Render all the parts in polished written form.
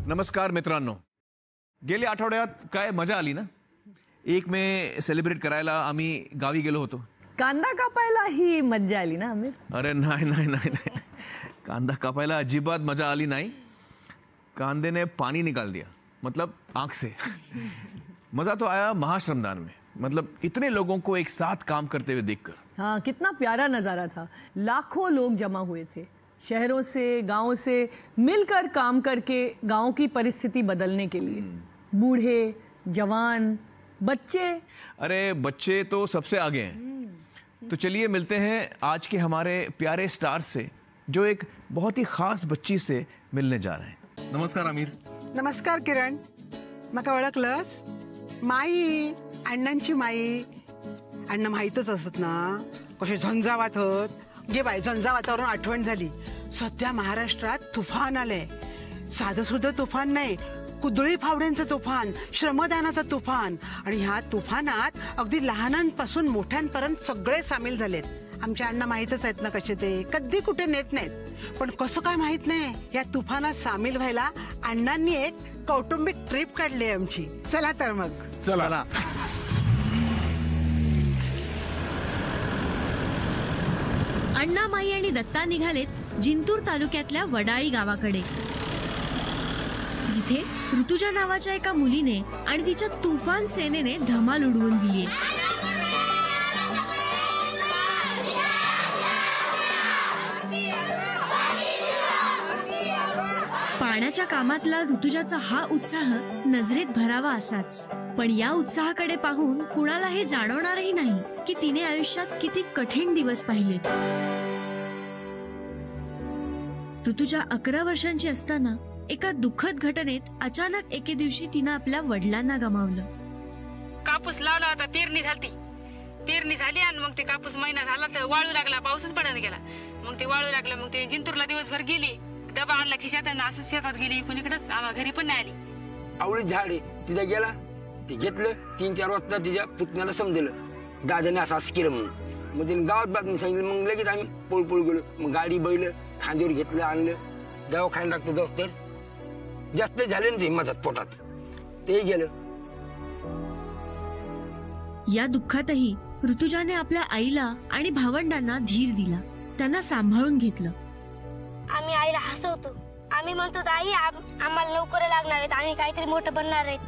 नमस्कार मित्रांनो, गेल्या आठवड्यात काय मजा आली ना. 1 मे सेलिब्रेट करायला आम्ही गावी गेलो होतो. कांदा कापायला ही मजा आली ना आमिर? अरे नाही, कांदा कापायला अजिबात मजा आली नहीं. कांदे ने पानी निकाल दिया, मतलब आंख से. मजा तो आया महाश्रमदान में, मतलब इतने लोगों को एक साथ काम करते हुए देखकर. हाँ, कितना प्यारा नजारा था. लाखों लोग जमा हुए थे, शहरों से, गांवों से मिलकर काम करके गांव की परिस्थिति बदलने के लिए. बूढ़े, जवान, बच्चे. अरे बच्चे तो सबसे आगे हैं. तो चलिए मिलते हैं आज के हमारे प्यारे स्टार्स से, जो एक बहुत ही खास बच्ची से मिलने जा रहे हैं. नमस्कार आमिर. नमस्कार किरण. मका ओळखलंस? माई, अण्णांची माई. अण्णा माहीतच असत ना कसे झंझावात होत. गे बाई, झंझावातावरून आठवण झाली. सध्या महाराष्ट्रात तुफान आलंय. साधं सुद्धा तुफान नाही, कुदळी फावड्यांचं तुफान, श्रमदानाचं तुफान. आणि ह्या तुफानात अगदी लहानांपासून मोठ्यांपर्यंत सगळे सामील झालेत. आमच्या अण्णा माहीतच आहेत ना कसे ते, कधी कुठे नेत नाहीत. पण कसं काय माहित नाही, या तुफानात सामील व्हायला अण्णांनी एक कौटुंबिक ट्रिप काढली आहे आमची. चला तर मग. चला. अण्णा, माई आणि दत्ता निघालेत जिंतूर तालुक्यातल्या वडाळी गावाकडे, जिथे ऋतुजा नावाच्या एका मुलीने आणि तिच्या तुफान सेनेने धमाल उडवून दिलीये. पाण्याच्या कामातला ऋतुजाचा हा उत्साह नजरेत भरावा असाच. पण या उत्साहाकडे पाहून कुणाला हे जाणवणारही नाही की तिने आयुष्यात किती कठीण दिवस पाहिलेत. ऋतुजा 11 वर्षांची असताना एका दुःखद घटनेत अचानक एके दिवशी तिनं आपल्या वडिलांना गमावलं. कापूस लावला होता, पेरणी झाली आणि मग ते कापूस महिना झाला तर वाळू लागला, पाऊसच पडत गेला. मग ते वाळू लागलं, मग ते जिंतूरला दिवसभर गेली. डबा आणला खिशात आणि असं शेतात गेली. इकडून इकडंच, आम्हाला घरी पण नाही आली. आवळी झाड आहे तिथे गेला, ते घेतलं. 3-4 वाजता तिच्या पुतण्याला समजलं दादाने असं केलं म्हणून. मग तिने गावात बातमी सांगितलं. मग लगेच आम्ही पळपळ गेलो. मग गाडी बैल खांद्यावर घेतलं, आणलं. दवाखान्यात टाकलं. डॉक्टर जास्त झाले ना ते मधात पोटात, ते गेलं. या दुःखातही ऋतुजाने आपल्या आईला आणि भावंडांना धीर दिला, त्यांना सांभाळून घेतलं. आम्ही आईला हसवतो. आम्ही म्हणतो आई आम्हाला नोकऱ्या लागणार आहेत, आम्ही काहीतरी मोठं बनणार आहेत.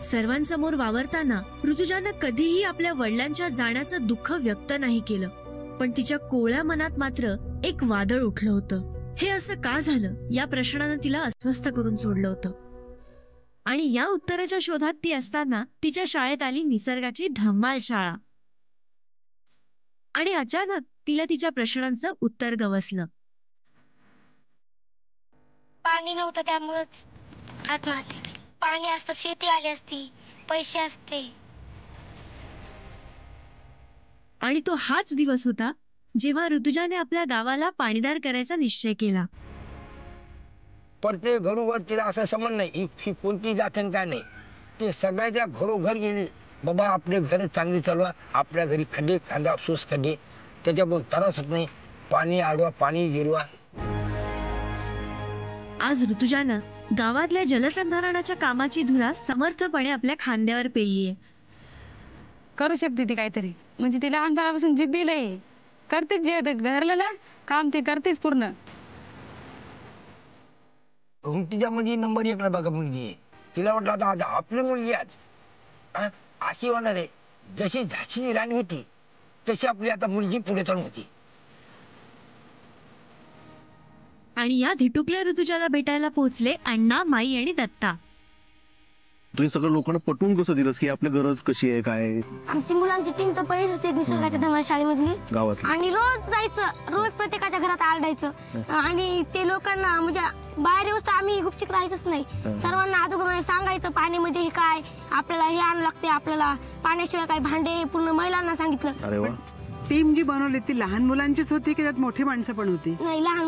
सर्वांसमोर वावरताना ऋतुजानं कधीही आपल्या वडिलांच्या जाण्याचं दुःख व्यक्त नाही केलं. पण तिच्या कोवळ्या मनात मात्र एक वादळ उठलं होतं. हे असं का झालं या प्रश्नानं तिला अस्वस्थ करून सोडलं होतं. आणि या उत्तराच्या शोधात ती असताना तिच्या शाळेत आली निसर्गाची धम्माल शाळा. आणि अचानक तिला तिच्या प्रश्नांचं उत्तर गवसलं. पाणी नव्हतं त्यामुळेच आत्महत्या. पाणी असतं शेती आली असती, पैसे असते. आणि तो हाच दिवस होता जेव्हा ऋतुजाने आपल्या गावाला पाणीदार करायचा निश्चय केला. प्रत्येक घरोघर तिला असं समज नाही ही कोणती जाते काय नाही. ते सगळ्याच्या घरोघर गेली. बाबा आपले घर चांगली चालवा, आपल्या घरी खड्डे खांदा सूस खड्डे, त्याच्यामुळे त्रास होत नाही. पाणी अडवा, पाणी जिरवा. आज ऋतुजानं गावातल्या जलसंधारणाच्या कामाची धुरा समर्थपणे आपल्या खांद्यावर पेललीये. करू शकते ती काहीतरी, म्हणजे ती लहानपणापासून जिद्दीला आहे. करतेच जे घरलं ना काम ते करतेच पूर्ण. तिच्यामध्ये नंबर 1ला बघा मुलगी आहे. तिला वाटलं आता आपली मुलगी आज अशी होणार आहे. जशी झाशीची राणी होती तशी आपली आता मुलगी पुढे चालून होती. आणि या धिटुकल्या ऋतुजाला भेटायला पोहोचले अण्णा, माई आणि दत्ता. तुम्ही सगळं लोकांना पटवून कसं दिलंस की आपली गरज कशी आहे काय? आमची मुलांची टीम तर पहिलीच होती निसर्गाच्या धमाल शाळेमधली गावात. आणि रोज जायचं, रोज प्रत्येकाच्या घरात आरडायचं. आणि ते लोकांना म्हणजे बाहेर येऊस आम्ही गुपचिक राहायचंच नाही. सर्वांना अगोदर सांगायचं पाणी म्हणजे हे काय, आपल्याला हे आणू लागते, आपल्याला पाण्याशिवाय काय भांडे, पूर्ण महिलांना सांगितलं. अरे वा. टीम जी बनवली ती लहान मुलांचीच होती की त्यात मोठी माणसं पण होती? नाही, लहान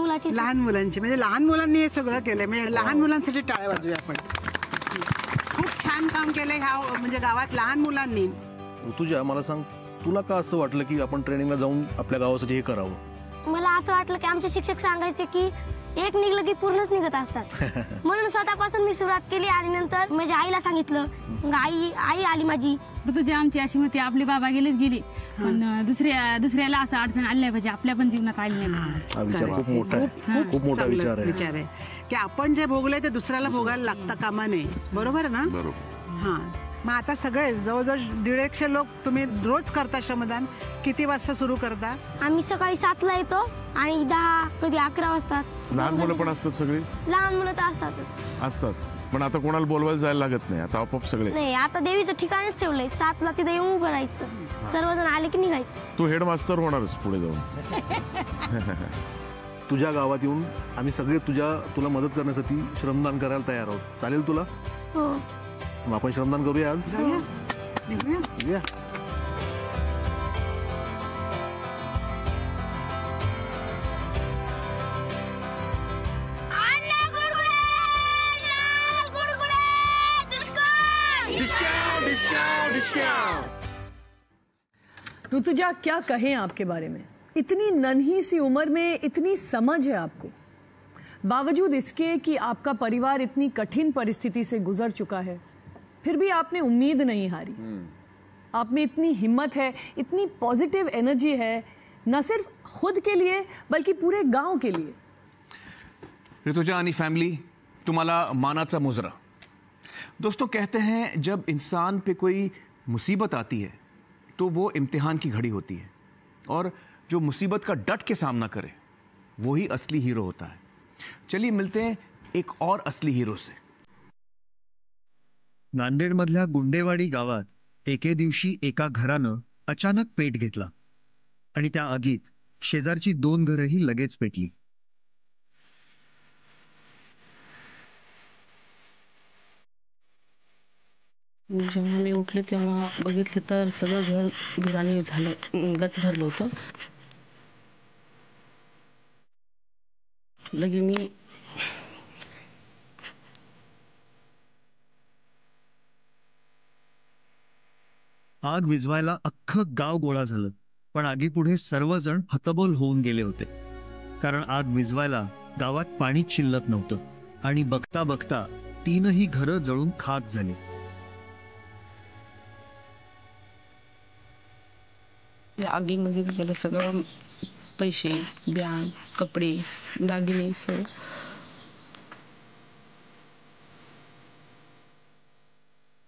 मुलांची. म्हणजे लहान मुलांनी हे सगळं केलंय. म्हणजे लहान मुलांसाठी टाळ्या वाजवूया आपण. खूप छान काम केलंय ह्या म्हणजे गावात लहान मुलांनी. ऋतुजा, मला सांग, तुला का असं वाटलं की आपण ट्रेनिंगला जाऊन आपल्या गावासाठी हे करावं? मला असं वाटलं की आमचे शिक्षक सांगायचे की एक निघलं की पूर्णच निघत असतात. म्हणून स्वतःपासून मी सुरुवात केली आणि नंतर माझ्या आईला सांगितलं. मग आई आली माझी. तुझी आमची अशी होती, आपले बाबा गेली पण दुसऱ्याला असं अडचण आली नाही पाहिजे, आपल्या पण जीवनात आली नाही. हा विचार खूप मोठा आहे, खूप मोठा विचार आहे की आपण जे भोगलंय ते दुसऱ्याला भोगायला लागता कामा नये. बरोबर ना? हा. मग आता सगळे जवळजवळ 150 लोक तुम्ही रोज करता श्रमदान. किती वाजता सुरू करता? आम्ही सकाळी 7ला येतो आणि 10 कधी 11 वाजता. लहान मुलं पण असतात सगळी? लहान मुलं तर असतात. पण आता कोणाला बोलवायला जायला लागत नाही, आता आपोआप सगळे. नाही, आता देवीचं ठिकाणच ठेवलंय. 7ला तिथे येऊन उभं राहायचं, सर्वजण आले की निघायचं. तू हेडमास्टर होणारच पुढे जाऊन. तुझ्या गावात येऊन आम्ही सगळे तुला मदत करण्यासाठी श्रमदान करायला तयार आहोत. चालेल तुला? हो. मग आपण श्रमदान करूया आज. निघूया. ऋतुजा, क्या कहें आपके बारे में? इतनी नन्ही सी उम्र में इतनी समझ है आपको, बावजूद इसके कि आपका परिवार इतनी कठिन परिस्थिति से गुजर चुका है, फिर भी आपने उम्मीद नहीं हारी. आप में इतनी हिम्मत है, इतनी पॉजिटिव एनर्जी है, न सिर्फ खुद के लिए बल्कि पूरे गांव के लिए. ऋतुजा आणि फैमिली, तुम्हाला मानाचा मुजरा. दोस्तों, कहते हैं जब इंसान पे कोई मुसीबत आती है तो वो इम्तिहान की घड़ी होती है, और जो मुसीबत का डट के सामना करे वही असली हीरो होता है. चलिए मिलते हैं एक और असली हीरो से. नांदेडमधल्या गुंडेवाडी गावात एके दिवशी एका घरानं अचानक पेट घेतला आणि त्या आगीत शेजारची 2 घरही लगेच पेटली. जेव्हा मी उठले तेव्हा बघितले तर सगळं घर बिराणी झालं, गच भरलं होतं. लगे मी आग विझवायला अख्खं गाव गोळा झालं, पण आगीपुढे सर्वजण हतबल होऊन गेले होते. कारण आग विझवायला गावात पाणीच शिल्लक नव्हतं आणि बघता बघता 3ही घरं जळून खाक झाली. आगीमध्ये गेलं सगळं, पैसे, बॅग, कपडे, दागिने सगळं.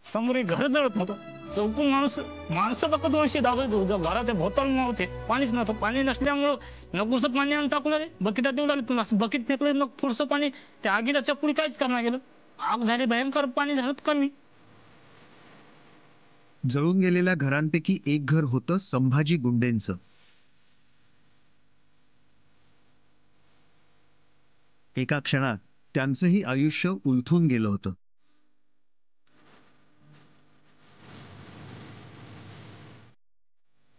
समोर एक घर जळत नव्हतं. चौकून माणसं फक्त 200 धावत घराच्या भोवताल नव्हते, पाणीच नव्हतं. पाणी नसल्यामुळं नकोसं पाणी आणून टाकून आले, बकेटात देऊन आले. असं बकेट फेकले, मग थोडंसं पाणी त्या आगीला चपुरी काहीच करणार गेलं. आग झाली भयंकर, पाणी झालं कमी. जळून गेलेल्या घरांपैकी एक घर होतं संभाजी गुंडेंचं. एका क्षणात त्यांचंही आयुष्य उलथून गेलं होतं.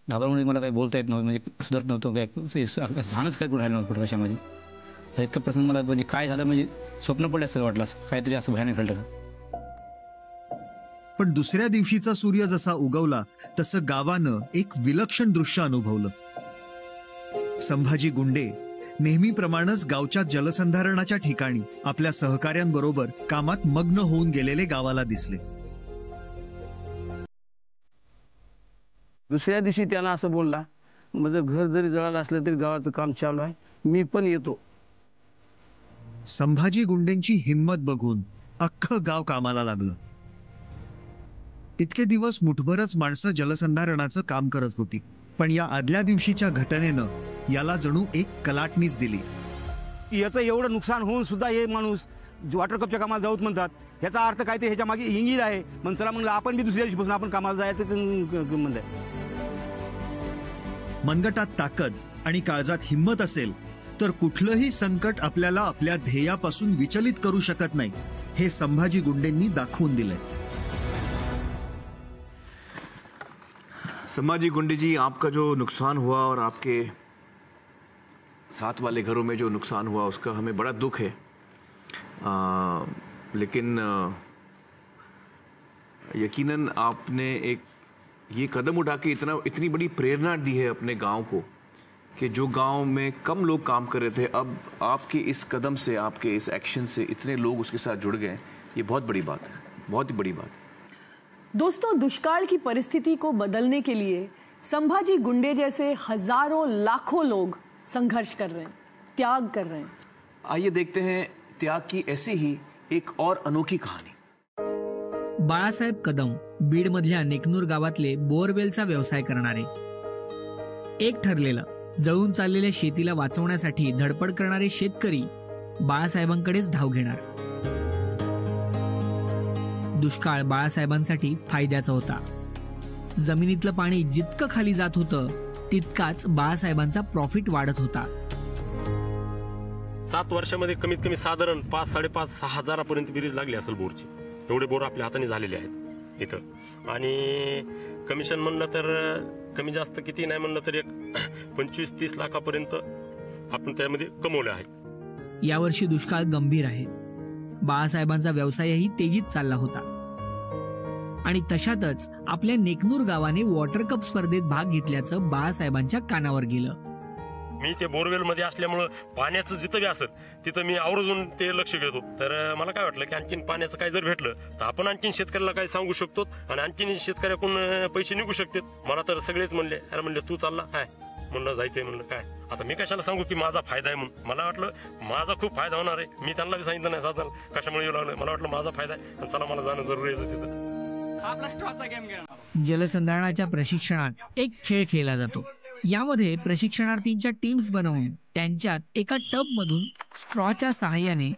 घाबरमुळे मला काही बोलता येत नव्हतं, म्हणजे सुधरत नव्हतं, काय झालंच काय राहिलं नव्हतं वर्षामध्ये. इतकं प्रसंग मला म्हणजे काय झालं, म्हणजे स्वप्न पडल्याचं वाटलं, असं काहीतरी असं भयानक घडलं का. पण दुसऱ्या दिवशीचा सूर्य जसा उगवला तसं गावानं एक विलक्षण दृश्य अनुभवलं. संभाजी गुंडे नेहमीप्रमाणेच गावच्या जलसंधारणाच्या ठिकाणी आपल्या सहकाऱ्यांबरोबर कामात मग्न होऊन गेलेले गावाला दिसले. दुसऱ्या दिवशी त्यांना असं बोलला, माझं घर जरी जळालं असलं तरी गावाचं काम चालू आहे, मी पण येतो. संभाजी गुंडेंची हिंमत बघून अख्खं गाव कामाला लागलं. इतके दिवस मुठभरच माणसं जलसंधारणाचं काम करत होती, पण या आदल्या दिवशीच्या घटनेनं याला जणू एक कलाटणीच दिली. याचं एवढं नुकसान होऊन सुद्धा हे माणूस वॉटर कपच्या कामाला जाऊत म्हणतात, ह्याचा अर्थ काय ते ह्याच्या मागे इंगित आहे. मग चला म्हणलं आपण बी दुसऱ्या दिवशीपासून आपण कामाला जायचं म्हणलंय. मनगटात ताकद आणि काळजात हिंमत असेल तर कुठलंही संकट आपल्याला आपल्या ध्येयापासून विचलित करू शकत नाही, हे संभाजी गुंडेंनी दाखवून दिलंय. संभाजी गुंडे जी, आपका जो नुकसान हुआ और आपके साथ वाले घरों में जो नुकसान हुआ उसका हमें बड़ा दुख है, लेकिन यकीनन आपने एक ये कदम उठा के इतनी बड़ी प्रेरणा दी है अपने गांव को कि जो गांव में कम लोग काम कर रहे थे, अब आपके इस कदम से, आपके इस एक्शन से इतने लोग उसके साथ जुड़ गए, ये बहुत बड़ी बात है, बहुत ही बड़ी बात है। दोस्तों, दुष्काल की परिस्थिति को बदलने के लिए संभाजी गुंडे जैसे हजारों लाखों लोग संघर्ष कर रहे हैं, त्याग कर रहे हैं। आइए देखते हैं त्याग की ऐसी ही एक और अनोखी कहानी। बाळासाहेब कदम बीड मधल्या नेकनूर गावातले बोअरवेलचा व्यवसाय करणारे. एक ठरलेलं, जळून चाललेल्या शेतीला वाचवण्यासाठी धडपड करणारे शेतकरी बाळासाहेबांकडेच धाव घेणार. दुष्काळ बाळासाहेबांसाठी फायद्याचा होता. जमिनीतलं पाणी जितकं खाली जात होतं तितकाच बाळासाहेबांचा प्रॉफिट वाढत होता. 7 वर्षामध्ये कमीत कमी साधारण 5-5.5-6 हजारापर्यंत बिरीज लागली असेल बोरची. एवढे बोर आपल्या हाताने झालेले आहेत इथं. आणि कमिशन म्हणलं तर कमी जास्त किती नाही म्हणलं तर एक 25-30 लाखापर्यंत आपण त्यामध्ये कमवले आहे. यावर्षी दुष्काळ गंभीर आहे. बाळासाहेबांचा व्यवसायही तेजीत चालला होता. आणि तशातच आपल्या नेकनूर गावाने वॉटर कप स्पर्धेत भाग घेतल्याचं बाळासाहेबांच्या कानावर गेलं. मी ते बोरवेल मध्ये असल्यामुळं पाण्याचं जिथं बी असत तिथं मी आवर्जून ते लक्ष घेतो. तर मला काय वाटलं की आणखीन पाण्याचं काय जर भेटलं तर आपण आणखीन शेतकऱ्याला काय सांगू शकतो आणि आणखीन शेतकऱ्याकडून पैसे निघू शकतात. मला तर सगळेच म्हणले, अरे म्हणले तू चालला काय म्हणलं जायचंय. म्हणलं काय आता मी कशाला सांगू की माझा फायदा आहे म्हणून. मला वाटलं माझा खूप फायदा होणार आहे. मी त्यांना बी सांगितलं नाही साधारण कशामुळे येऊ लागलं. मला वाटलं माझा फायदा आहे आणि चला मला जाणं जरुरी आहे तिथं. जलसंधारणाच्या प्रशिक्षणात एक खेळ खेळला जातो. यामध्ये प्रशिक्षणार्थींच्या टीम्स बनवून त्यांच्यात एका टब मधून स्ट्रॉच्या सहाय्याने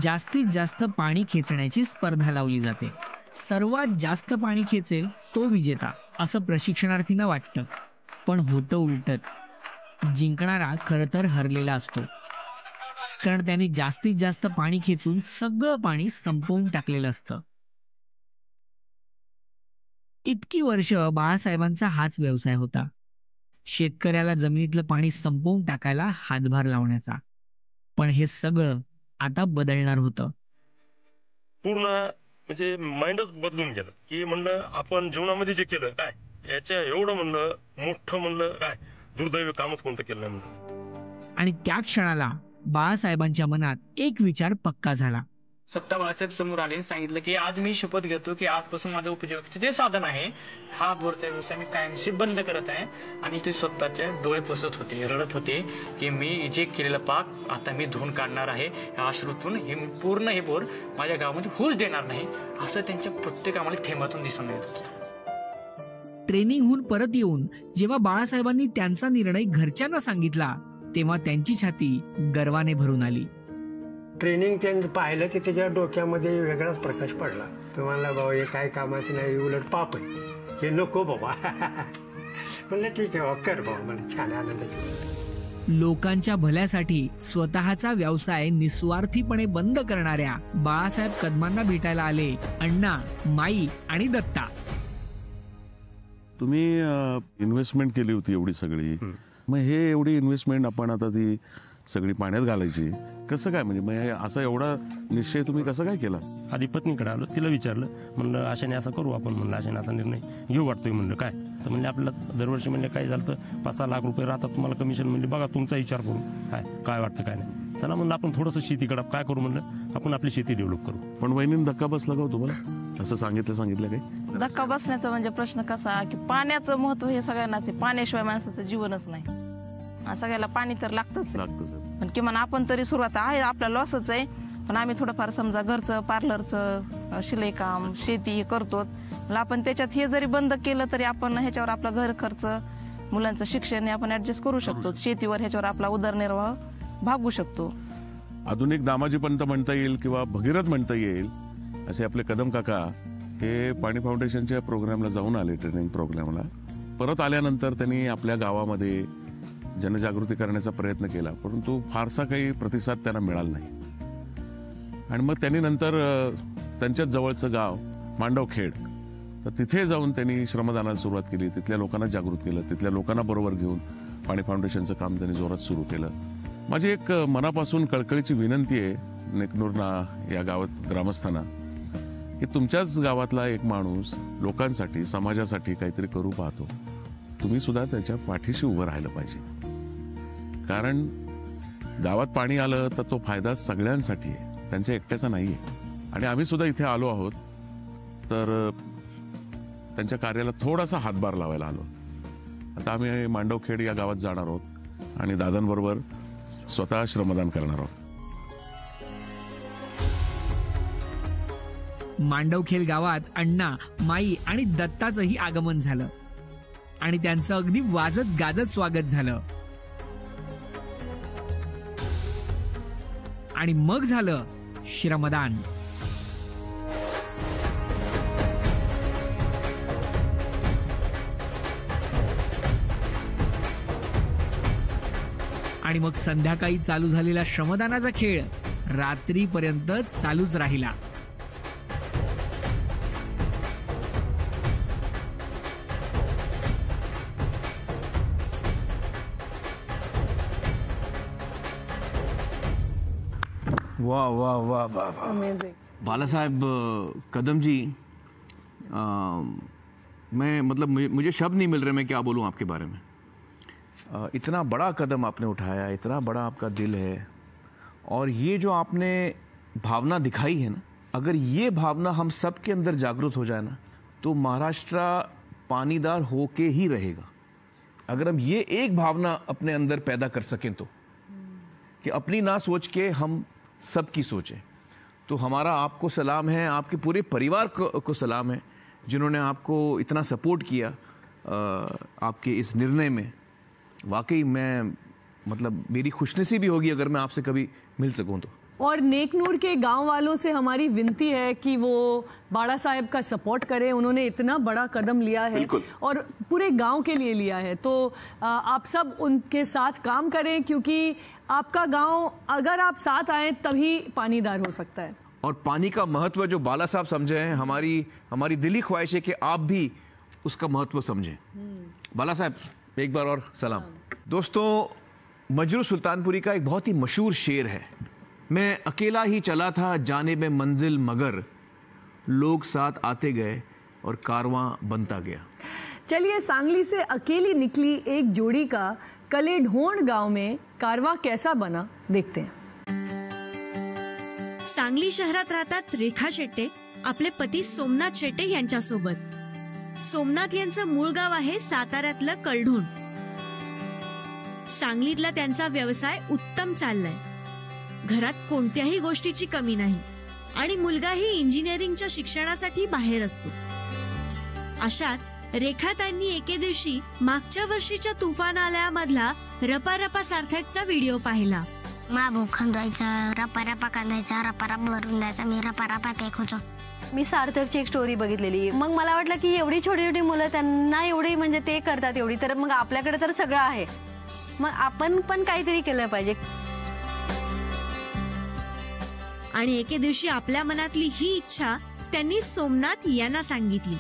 जास्तीत जास्त पाणी खेचण्याची स्पर्धा लावली जाते. सर्वात जास्त पाणी खेचेल तो विजेता असं प्रशिक्षणार्थींना वाटतं. पण होतं उलटच. जिंकणारा खरं तर हरलेला असतो, कारण त्यांनी जास्तीत जास्त पाणी खेचून सगळं पाणी संपवून टाकलेलं असतं. इतकी वर्ष बाळासाहेबांचा हाच व्यवसाय होता, शेतकऱ्याला जमिनीतलं पाणी संपवून टाकायला हातभार लावण्याचा. पण हे सगळं आता बदलणार होतं. पूर्ण म्हणजे माइंडच बदलून गेलं की म्हणलं आपण जीवनामध्ये जे केलं काय याच्या एवढं म्हणलं मोठं म्हणलं काय दुर्दैवी कामच कोणतं केलं नाही म्हणलं. आणि त्या क्षणाला बाळासाहेबांच्या मनात एक विचार पक्का झाला. स्वतः बाळासाहेब समोर आले, सांगितलं की आज मी शपथ घेतो की आजपासून माझं उपजीविकेचे जे साधन आहे हा बोरचा व्यवसाय मी कायमशी बंद करत आहे. आणि ते स्वतःचे डोळे पुसत होते, रडत होते की मी जे केलेलं पाप आता मी धुवून काढणार आहे. या अश्रूतून हे पूर्ण हे बोर माझ्या गावामध्ये होऊच देणार नाही असं त्यांच्या प्रत्येक आम्हाला थेंबातून दिसून येत होतं. ट्रेनिंगहून परत येऊन जेव्हा बाळासाहेबांनी त्यांचा निर्णय घरच्यांना सांगितला तेव्हा त्यांची छाती गर्वाने भरून आली. ट्रेनिंग त्यांनी पाहिलं ते त्याच्या डोक्यामध्ये वेगळाच प्रकाश पडला. तुम्हाला बाबा हे काय कामाचं नाही, उलट पाप आहे, हे नको बाबा. म्हणलं ठीक आहे बाबा कर बाबा, मला छान आनंदाची. लोकांच्या भल्यासाठी स्वतःचा व्यवसाय निस्वार्थीपणे बंद करणाऱ्या बाळासाहेब कदमांना भेटायला आले अण्णा, माई आणि दत्ता. तुम्ही इन्व्हेस्टमेंट केली होती एवढी सगळी, मग हे एवढी इन्व्हेस्टमेंट आपण आता ती सगळी पाण्यात घालायची कसं काय? म्हणजे मग असा एवढा निश्चय तुम्ही कसं काय केला? आधी पत्नीकडे आलो, तिला विचारलं, म्हणलं अशाने असं करू आपण, म्हणलं अशाने असा निर्णय घेऊ वाटतोय. म्हणलं काय तर म्हणले आपल्याला दरवर्षी म्हणले काय झालं तर 5-6 लाख रुपये राहतात तुम्हाला कमिशन. म्हणले बघा तुमचा विचार करू, काय वाटतं काय नाही. चला म्हणलं आपण थोडंसं शेतीकडे काय करू, म्हणलं आपण आपली शेती डेव्हलप करू. पण वहिनीने धक्का बसला का तुम्हाला? असं सांगितलं काही? धक्का बसण्याचा म्हणजे प्रश्न कसा की पाण्याचं महत्व हे सगळ्यांनाच आहे. पाण्याशिवाय माणसाचं जीवनच नाही. सगळ्याला पाणी तर लागतच. पण किमान आपण तरी सुरुवात आहे, आपला लॉसच आहे, पण आम्ही थोडंफार समजा घरचं पार्लरचं शिलाई काम शेती करतो. आपण त्याच्यात हे जरी बंद केलं तरी आपण ह्याच्यावर आपला घर खर्च मुलांचं शिक्षण आपण ऍडजस्ट करू शकतो. शेतीवर ह्याच्यावर आपला उदरनिर्वाह भागू शकतो. आधुनिक दामाजी पंत म्हणता येईल किंवा भगीरथ म्हणता येईल असे आपले कदम काका हे पाणी फाउंडेशनच्या प्रोग्रामला जाऊन आले, ट्रेनिंग प्रोग्रामला. परत आल्यानंतर त्यांनी आपल्या गावामध्ये जनजागृती करण्याचा प्रयत्न केला, परंतु फारसा काही प्रतिसाद त्यांना मिळाला नाही. आणि मग त्यांनी नंतर त्यांच्याच जवळचं गाव मांडवखेड, तर तिथे जाऊन त्यांनी श्रमदानाला सुरुवात केली. तिथल्या लोकांना जागृत केलं, तिथल्या लोकांना बरोबर घेऊन पाणी फाउंडेशनचं काम त्यांनी जोरात सुरू केलं. माझी एक मनापासून कळकळीची विनंती आहे नेकनूरना या गावात ग्रामस्थांना की तुमच्याच गावातला एक माणूस लोकांसाठी समाजासाठी काहीतरी करू पाहतो, तुम्ही सुद्धा त्याच्या पाठीशी उभं राहिलं पाहिजे. कारण गावात पाणी आलं तर तो फायदा सगळ्यांसाठी आहे, त्यांच्या एकट्याचा नाही आहे. आणि आम्ही सुद्धा इथे आलो आहोत तर त्यांच्या कार्याला थोडासा हातभार लावायला आलो. आता आम्ही मांडवखेड या गावात जाणार आहोत आणि दादांबरोबर स्वतः श्रमदान करणार आहोत. मांडवखेल गावात अण्णा, माई आणि दत्ताचंही आगमन झालं आणि त्यांचं अगदी वाजत गाजत स्वागत झालं. आणि मग झालं श्रमदान. आणि मग संध्याकाळी चालू झालेला श्रमदानाचा खेळ रात्रीपर्यंत चालूच राहिला. वाह वाह वाह वाह वाह. बाला साहब कदम जी, मैं मतलब मुझे शब्द नहीं मिल रहे मैं क्या बोलूं आपके बारे में. इतना बड़ा कदम आपने उठाया, इतना बड़ा आपका दिल है, और ये जो आपने भावना दिखाई है ना, अगर ये भावना हम सब के अंदर जागृत हो जाए ना तो महाराष्ट्र पानीदार होके ही रहेगा. अगर हम ये एक भावना अपने अंदर पैदा कर सकें तो, कि अपनी ना सोच के हम सबकी सोचें, तो हमारा आपको सलाम है, आपके पूरे परिवार को सलाम है जिन्होंने आपको इतना सपोर्ट किया आपके इस निर्णय में. वाकई मैं मतलब मेरी खुशनसीबी होगी अगर मैं आपसे कभी मिल सकूं तो. और नेकनूर के गांव वालों से हमारी विनती है कि वो बाड़ा साहब का सपोर्ट करें. उन्होंने इतना बड़ा कदम लिया है और पूरे गांव के लिए लिया है, तो आप सब उनके साथ काम करें, क्योंकि आपका गांव अगर आप साथ आए तभी पानीदार हो सकता है. और पानी का महत्व जो बाला साहब समझे हैं, हमारी दिली ख्वाहिश है कि आप भी उसका महत्व समझें. बाला साहब एक बार और सलाम. दोस्तों, मजरू सुल्तानपुरी का एक बहुत ही मशहूर शेर है, मैं अकेला ही चला था जानिब मंजिल मगर लोग साथ आते गए और कारवां बनता गया. चलिए, सांगली से अकेली निकली एक जोड़ी का कलेढोण गांव में कारवां कैसा बना देखते हैं. सांगली शहरात राहतात रेखा शेट्टे आपले पती सोमनाथ शेट्टे यांच्यासोबत. सोमनाथ यांचं मूळ गाव आहे साताऱ्यातलं कलढोण. सांगलीतला त्यांचा व्यवसाय उत्तम चाललाय. घरात कोणत्याही गोष्टीची कमी नाही आणि मुलगाही इंजिनिअरिंगच्या शिक्षणासाठी बाहेर असतो. अशात रेखाताईंनी एके दिवशी मागच्या वर्षीच्या तुफान आल्यामधला रपारपा सार्थकचा व्हिडिओ पाहिला. भाऊ खंदायचा, रपारपा कांदायचा, रपारप भरून द्यायचा, मी रपारपा पॅक होतो. मी सार्थकची एक स्टोरी बघितलेली, मग मला वाटलं की एवढी छोटी छोटी मुलं त्यांना एवढी म्हणजे ते करतात एवढी, तर मग आपल्याकडे तर सगळं आहे, मग आपण पण काहीतरी केलं पाहिजे. आणि एके दिवशी आपल्या मनातली ही इच्छा त्यांनी सोमनाथ यांना सांगितली.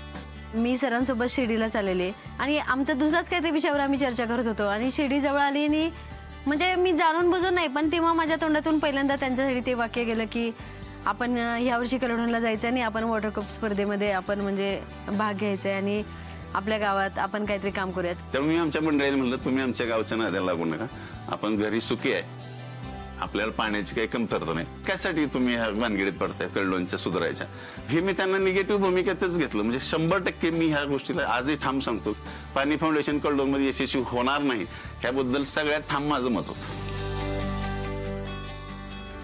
मी सरांसोबत शिर्डीला चाललेले आणि आमचा दुसराच काहीतरी विषयावर आम्ही चर्चा करत होतो आणि शिर्डी जवळ आली आणि म्हणजे मी जाणून बुजून नाही, पण तेव्हा माझ्या तोंडातून पहिल्यांदा त्यांच्यासाठी ते वाक्य गेलं की आपण यावर्षी कलढोणला जायचं आणि आपण वॉटर कप स्पर्धेमध्ये आपण म्हणजे भाग घ्यायचा आहे आणि आपल्या गावात आपण काहीतरी काम करूयात. त्यामुळे मी आमच्या मंडळीला म्हणलं, तुम्ही आमच्या गावच्या नद्याला लागू नका, आपण घरी सुखी आहे, आपल्याला पाण्याची काही कमतरता नाही, त्यासाठी तुम्ही ह्या भानगडीत पडताय कलढोणच्या सुधारायच्या. हे मी त्यांना निगेटिव्ह भूमिकेतच घेतलं. म्हणजे 100% मी ह्या गोष्टीला आजही ठाम सांगतो, पाणी फाउंडेशन कलढोणमध्ये यशस्वी होणार नाही ह्याबद्दल सगळ्यात ठाम माझं मत होतं.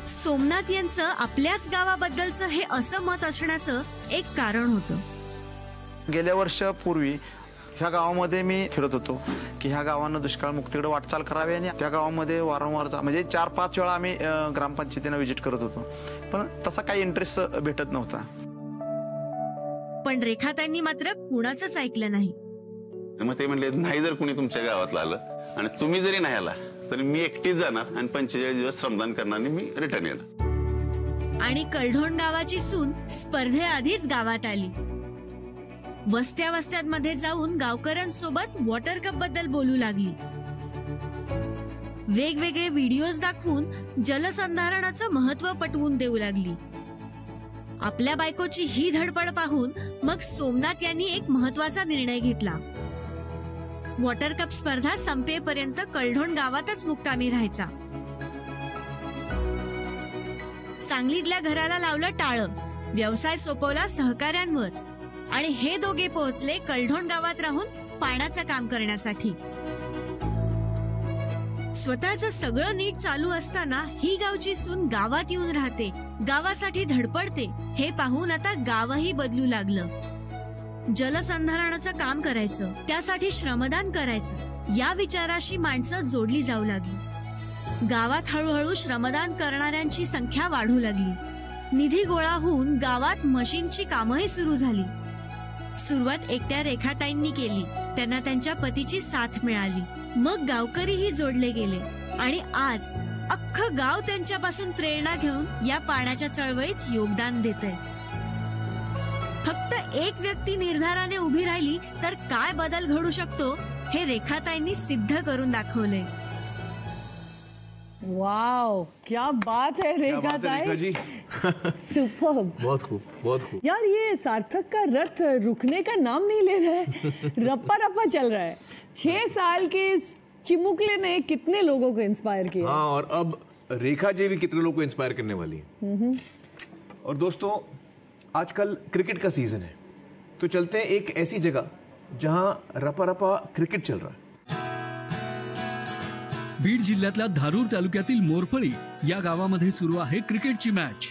सोमनाथ यांचं आपल्याच गावाबद्दलचं हे असं मत असण्याचं एक कारण होतं. गेल्या वर्षापूर्वी ह्या गावामध्ये मी फिरत होतो की ह्या गावानं दुष्काळ मुक्तीकडे वाटचाल करावी आणि त्या गावामध्ये वारंवार म्हणजे 4-5 वेळा आम्ही ग्रामपंचायतीनं व्हिजिट करत होतो, पण तसा काही इंटरेस्ट भेटत नव्हता. पण रेखाताईंनी मात्र कुणाचंच ऐकलं नाही. मग ते म्हणले, नाही जर कुणी तुमच्या गावातला आलं आणि तुम्ही जरी नाही आला तर मी एकटीच जाणार आणि 45 दिवस श्रमदान करणार आणि मी रिटर्न येणार. आणि कलढोण गावाची सून स्पर्धेआधीच गावात आली. वस्त्या वस्त्यांमध्ये जाऊन गावकऱ्यांसोबत वॉटर कप बद्दल बोलू लागली. वेगवेगळे व्हिडिओज दाखवून जलसंधारणाचं महत्व पटवून देऊ लागली. आपल्या बायकोची ही धडपड पाहून मग सोमनाथ यांनी एक महत्वाचा निर्णय घेतला. वॉटर कप स्पर्धा संपेपर्यंत कळढोण गावातच मुक्कामी राहायचा. सांगलीतल्या घराला लावलं टाळं, व्यवसाय सोपवला सहकाऱ्यांवर आणि हे दोघे पोहोचले कळढोण गावात राहून पाण्याचं काम करण्यासाठी. स्वतःचं सगळं नीट चालू असताना ही गावची सून गावात येऊन राहते, गावासाठी धडपडते, हे पाहून आता गावही बदलू लागलं. जलसंधारणाचं काम करायचं, त्यासाठी श्रमदान करायचं, या विचाराशी माणसं जोडली जाऊ लागली. गावात हळूहळू श्रमदान करणाऱ्यांची संख्या वाढू लागली. निधी गोळा होऊन गावात मशीनची कामही सुरू झाली. सुरुवात एकट्या रेखाताईंनी केली, त्यांना त्यांच्या पतीची साथ मिळाली. मग गावकरीही जोडले गेले आणि आज अख्खं गाव त्यांच्यापासून प्रेरणा घेऊन या पाण्याच्या चळवळीत योगदान देतंय. फक्त एक व्यक्ती निर्धाराने उभी राहिली तर काय बदल घडू शकतो हे रेखाताईंनी सिद्ध करून दाखवले. वाओ, क्या बात है रेखा ताई, सुपर, बहुत खूब. यार ये सार्थक का रथ रुकने का नाम नहीं ले रहा है, रप्पा रप्पा चल रहा है. 6 साल के चिमुकले ने कितने लोगों को इंस्पायर किया. हाँ, और अब रेखा जी भी कितने लोगों को इंस्पायर करने वाली है. और दोस्तों, आजकल क्रिकेट का सीजन है, तो चलते हैं एक ऐसी जगह जहां रपा रपा क्रिकेट चल रहा है. बीड जिल्ह्यातल्या धारूर तालुक्यातील मोरफळी या गावामध्ये सुरू आहे क्रिकेटची मॅच.